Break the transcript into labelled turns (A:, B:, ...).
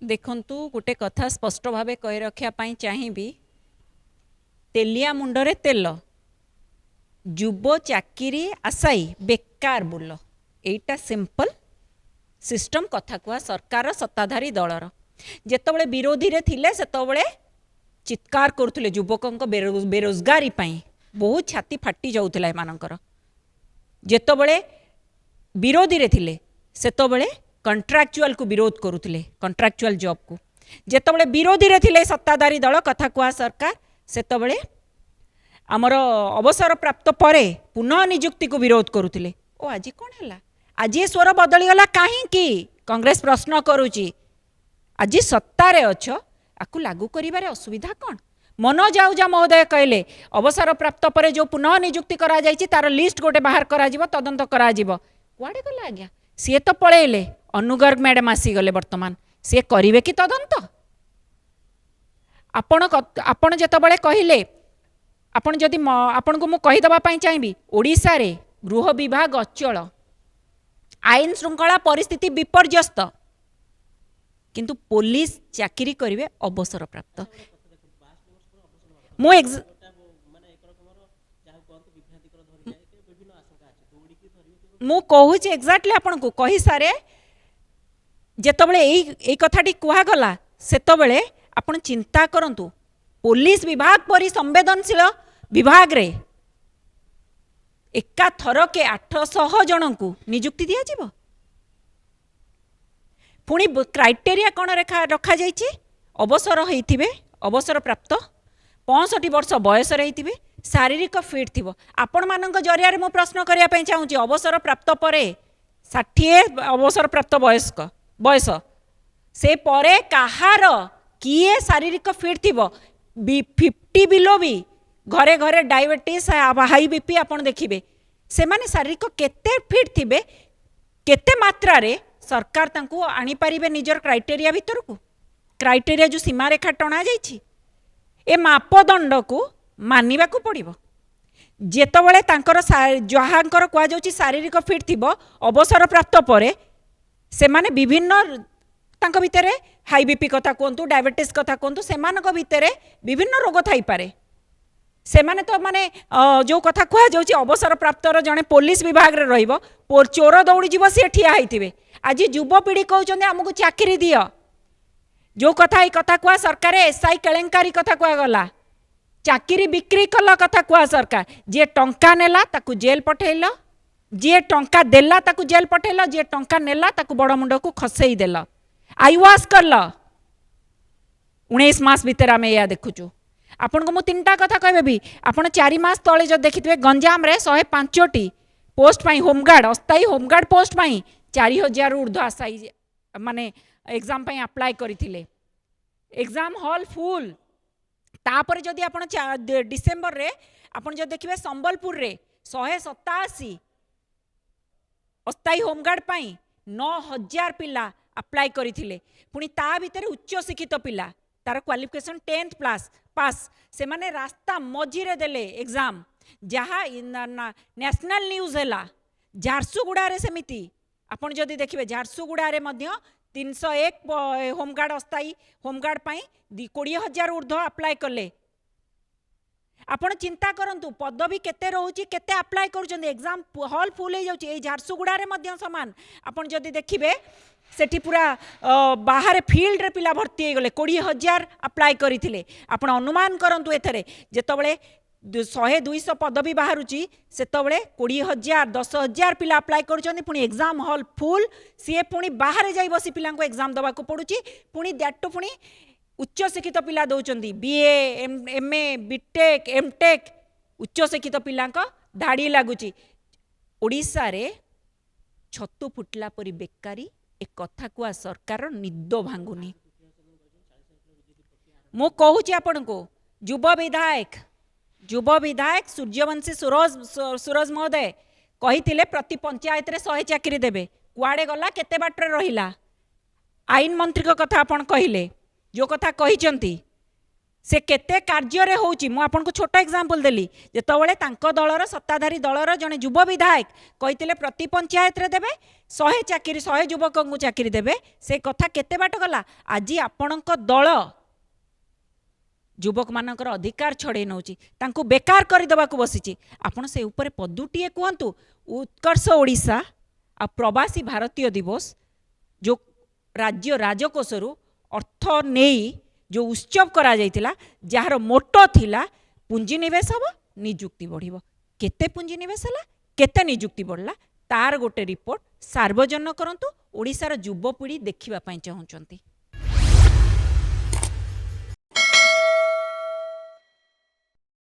A: देखंतु गोटे कथा स्पष्ट भावे कही रखा चाहिए तेलिया मुंडरे तेल जुब चाकरी आशाई बेकार बुल एटा सिंपल सिस्टम कथा कुआ सरकार सत्ताधारी दलर जेतबले विरोधी रे थिले सेतबले चित्कार करुले युवकों बेरोजगारी बहुत छाती फाटी जाऊला एमानकर जेतबले विरोधी रे थिले सेतबले कंट्राक्चुअल को विरोध करुले कंट्राक्चुअल जॉब को जेतबले विरोधी रे थिले सत्ताधारी दल कथा कुआ सरकार सेतबले आमर अवसर प्राप्त परे पुनः नियुक्ति को विरोध करुले ओ आज कौन है आज ये स्वर बदलीगला कहीं कांग्रेस प्रश्न करुच्ची आज सत्तारे अच्छ आपको लागू करिबारे असुविधा कौन मनोज आहुजा महोदय कहले अवसर प्राप्त पर जो पुनः नियुक्ति करा जायछि तार लिस्ट गोटे बाहर करा जिवो तदंत करा जिवो कुआडे गला आज्ञा सी तो पळेले अनुगर्ग मैडम आसीगले वर्तमान सी करिवे कि तदंत आपण जेतबळे कहिले आपण जदि आपण को मु कहि दबा पई चाहिबी ओडिसा रे गृह विभाग अचल आईन श्रृंखला परिस्थिति विपर्यस्त किंतु पुलिस चाकरी करिवे अवसर प्राप्त मु मु कहूँ एक्जाक्टली आपन को कही सारे जेतबळे एई कथाटी कुहा गला सेतबळे आपण चिंता करंतु पुलिस विभाग परी संवेदनशील विभाग रे एका थर के 800 जन को नियुक्ति दिया जीवो पुणी क्राइटेरिया कौन रखा जाइए अवसर होइथिबे अवसर प्राप्त 65 वर्ष बयस रही शारीरिक फिट थी आपण मान जरिया मु प्रश्न करने चाहूँगी अवसर प्राप्त परे 60 अवसर प्राप्त वयस्क बयस से परे कहार किए शारीरिक फिट थी 50 बिलो भी घरे घरे डायबिटीज हाई बीपी आपन देखिबे से माने शारीरिक केते फिट थिबे केते मात्रा रे सरकार तांको आनी पारिबे निजर क्राइटेरिया भीतर को क्राइटेरिया जो सीमा रेखा टणा जाइछि ए मापदंड को मानिबा को पड़िबो जेतबळे तांकर जहांकर कुआ जाउछि शारीरिक फिट थिबो अवसर प्राप्त परे से माने विभिन्न तांको भितरे हाई बीपी कथा कहतु डायबिटीज कथा कहतु सेमानक भितरे विभिन्न रोग थाई पारे से माने तो माने जो कथा कुआ जाउछि अवसर प्राप्तर जने पुलिस विभाग रे रहिबो चोर दौड़ी जीव सी ठिया होइथिबे आज युवपीढ़ी कहते आमको चाकरी दियो जो कथा ये कथा कुआ सरकार एसआई केलेंकारी कथा कुआ गला चाकरी बिक्री कल कथा कुआ सरकार जे टंका नेला ताकू जेल पठेल जे टंका देला ताकू जेल पठेल जे टंका नेला ताकू बड़ मुंड को खसई देल आईवास कल 19 मास भितर आम या देखुचु आपन को मु तीनटा कथा कहबे भी आपन 4 मास तले जो देखिथिबे गंजाम रे 105टी पोस्ट पाई होमगार्ड अस्थायी होमगार्ड पोस्ट पाई 4000 ऊर्ध्व आशाई माने एग्जाम पाई अप्लाई करथिले एग्जाम हॉल फुल तापर जदि आपण डिसेंबर रे आपण जो देखिबे संबलपुर रे 187 अस्थायी होमगार्ड पाई 9000 पिला अप्लाई करथिले पुनी ता भितर उच्च शिक्षित पिला तार क्वालिफिकेशन 10th पास से माने रास्ता मझिरे देले एग्जाम जहाँ नेशनल न्यूज है झारसुगुड़ा रे सेमिति आपण जदि देखिबे झारसुगुड़ा रे मध्य 301 होमगार्ड अस्थायी होमगार्ड पाई 20,000 ऊर्ध्व अप्लाई कले आपण चिंता करंतु पदवी केते रहउची केते अप्लाई करूछन एग्जाम हॉल फुल हो जाउची ए झारसुगुड़ा रे मध्य समान आपण जदि देखिबे सेठी पूरा बाहर फील्ड रे पिला भर्ती हो गले 20,000 अप्लाई करिथिले आपण अनुमान करंतु एथरे जेतबळे 100-200 पदवी बाहर सेतबळे 20,000 10,000 पिला अप्लाई करुछन पुणी एग्जाम हॉल फुल सी पुणी बाहर जाई बसी पिला को एग्जाम दबा को पड़ुची पुणी दैट टू पुणी उच्च शिक्षित पिला दौरान बीए एमए बीटेक एमटेक उच्च शिक्षित पिला धाड़ी लगुच ओडिशा रे छतु फुटला परी बेकारी एक कथा कुआ सरकार निद भांगुनी मु कहूची आपण को युवा विधायक सूर्यवंशी सूरज महोदय कही प्रति पंचायत रे 100 चाकरी देबे कुआडे गला केते बाटरे रहिला आईन मंत्री को कथा आपण कहिले जो कथा कहिचंती से केते कार्य रे होउची मु आपन को छोटा एग्जांपल देली जेतबळे तांको दलर सत्ताधारी दलर जने युवा विधायक कहितिले प्रति पंचायत रे देबे 100 ଚାକିରି 100 युवक चाकरी देवे से कथा केते बाट गला आज आपणक दल युवक मानकर अधिकार छड़े नौची तांको बेकार कर देबा को बसिची आपण से ऊपर पदुटीए कहंतु उत्कर्ष ओडिशा आ प्रवासी भारतीय दिवस जो राज्य राजकोषरु अर्थ नेई जो उत्सव करा जाइतिला जार मोटो थिला पुंजीनिवेश हबो नियुक्ति बढ़िबो केते पुंजीनिवेश हला केते नियुक्ति बढ़ला तार गोटे रिपोर्ट सार्वजनिक करंतु ओडिशार युवपीढ़ी देखिबा पई चाहुचंती।